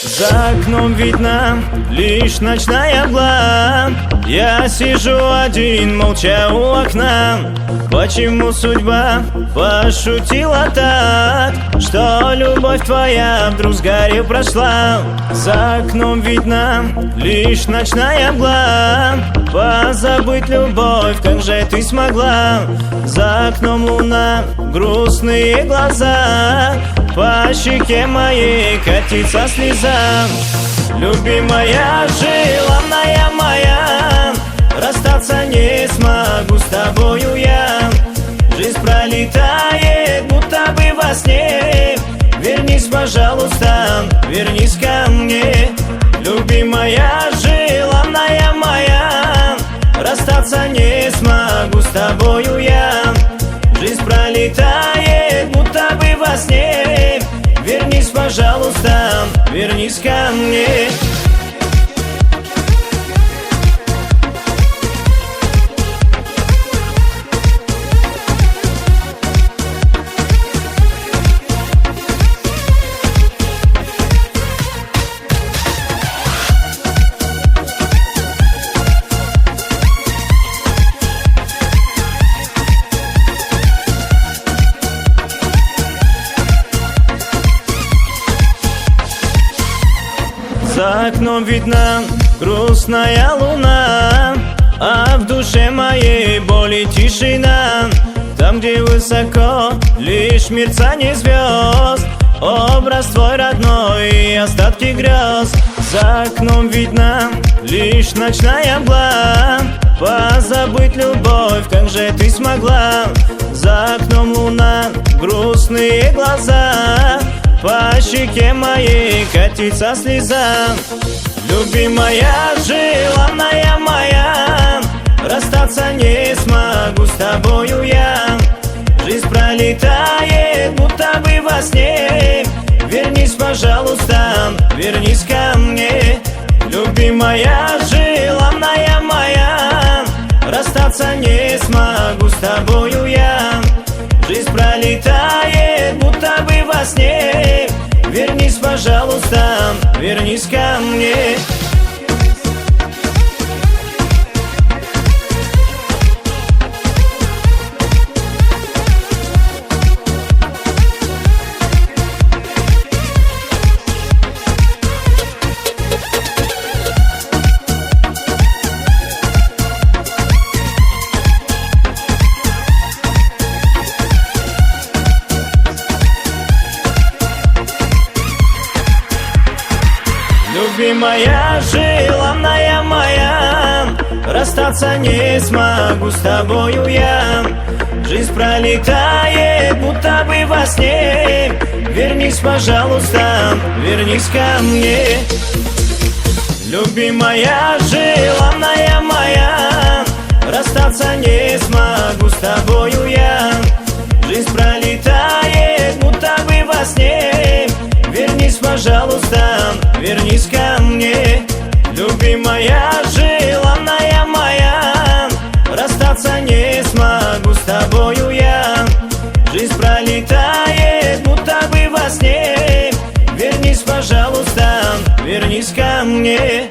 За окном видно лишь ночная мгла. Я сижу один, молча у окна. Почему судьба пошутила так, что любовь твоя вдруг сгорев прошла? За окном видно лишь ночная мгла. Позабыть любовь, как же ты смогла? За окном луна, грустные глаза, по щеке моей катится слеза. Любимая, желанная моя, расстаться не смогу с тобою я. Жизнь пролетает, будто бы во сне. Вернись, пожалуйста, вернись ко мне. Любимая, желанная моя, расстаться не смогу с тобою я. Жизнь пролетает, будто бы во сне. Вернись, пожалуйста, вернись ко мне. За окном видна грустная луна, а в душе моей боль и тишина. Там, где высоко лишь мерцание звезд, образ твой родной и остатки грез. За окном видна лишь ночная мгла. Позабыть любовь, как же ты смогла? За окном луна, грустные глаза, по щеке моей катится слеза. Любимая, желанная моя, расстаться не смогу с тобою я. Жизнь пролетает, будто бы во сне. Вернись, пожалуйста, вернись ко мне. Любимая, желанная моя, расстаться не смогу с тобою я. Жизнь пролетает, будто бы во сне. Вернись, пожалуйста, вернись ко мне. Любимая, желанная моя, расстаться не смогу с тобою я. Жизнь пролетает, будто бы во сне. Вернись, пожалуйста, вернись ко мне. Любимая, желанная моя, расстаться не смогу с тобою я. Жизнь пролетает, будто бы во сне. Вернись, пожалуйста, вернись ко мне. Любимая, желанная моя, расстаться не смогу с тобою я. Жизнь пролетает, будто бы во сне. Вернись, пожалуйста, вернись ко мне.